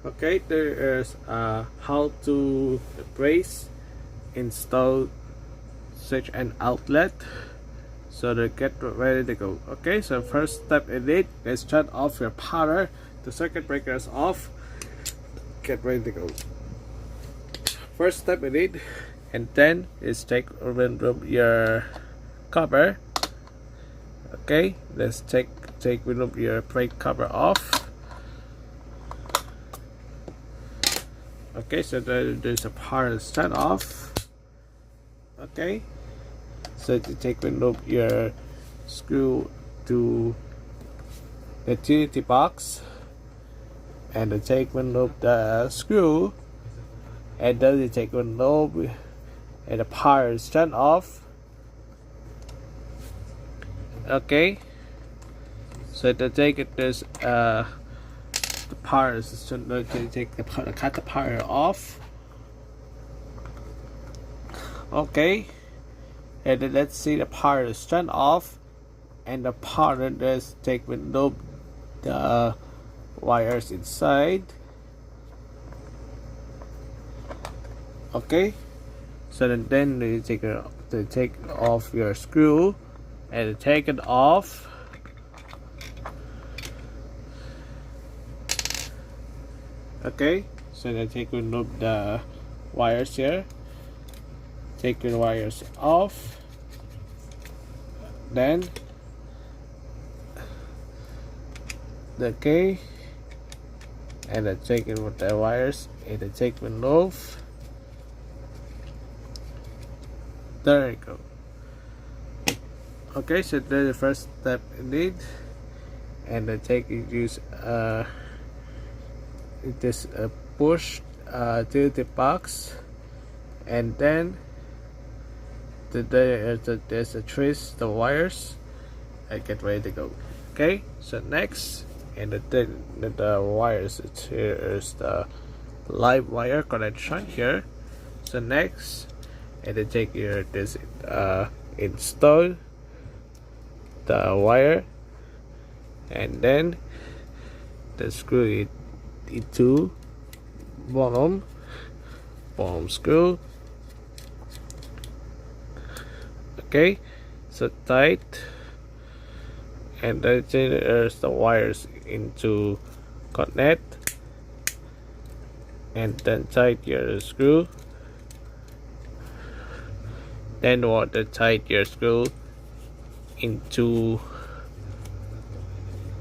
Okay, there is how to brace, install switch and outlet so to get ready to go. Okay, so first step in it is shut off your power. The circuit breaker is off. Get ready to go. First step in it, and then is remove your cover. Okay, let's remove your brake cover off. Okay, so there's a part shut off. Okay, so to remove your screw to the utility box, and to remove the screw, and then you remove and the power is shut off. Okay, so to take it, there's the power is to cut the power off. Okay, and then let's see the power is turned off, and the power is remove the wires inside. Okay, so then you take off your screw and take it off. Okay, so then remove the wires here. Take your wires off. Then okay, and then take it with the wires and then remove. There you go. Okay, so that's the first step indeed, and then use this push to the box, and then there's a trace the wires and get ready to go. Okay, so next, and the wires, here is the live wire connection here. So next, and then take your install the wire, and then the screw it into bottom screw. Okay, so tight, and then there's the wires into connect, and then tight your screw. Then tight your screw into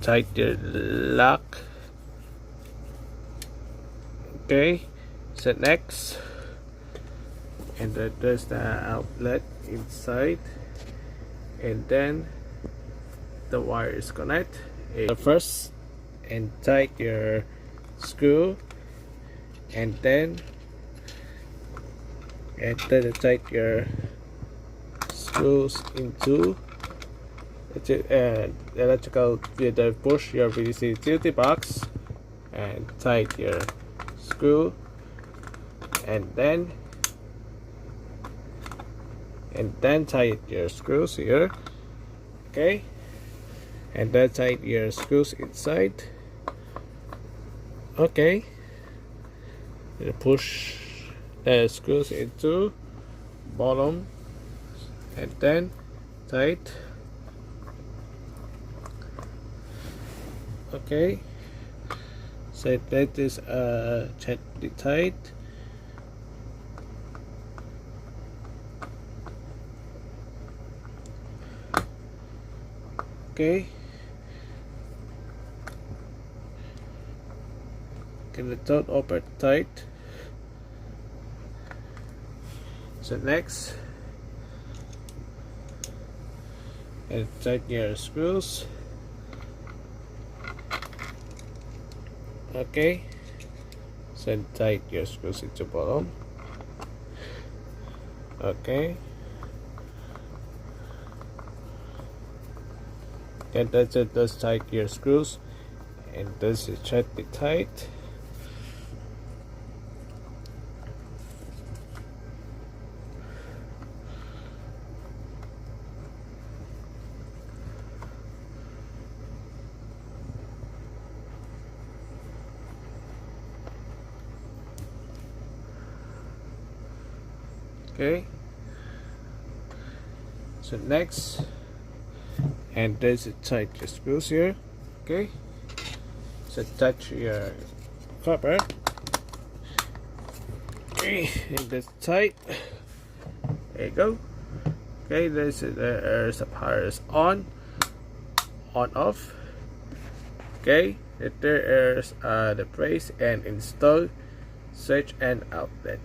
tight your lock. Okay, so next, and then there's the outlet inside, and then the wires connect. First, and tight your screw, and then tight your screws into electrical push your VDC utility box, and tight your screw, and then tight your screws here. Okay, and then tight your screws inside. Okay, you push the screws into bottom, and then tight. Okay, so that is gently tight. Okay, get the top over tight. So next, and tighten your screws. Okay, so tight your screws into bottom. Okay, and that's tight your screws, and this is gently tight. Okay, so next, and there's a tight screws here. Okay, so touch your cover. Okay, and that's tight. There you go. Okay, there's the power is on off. Okay, there is the brace and install switch and outlet.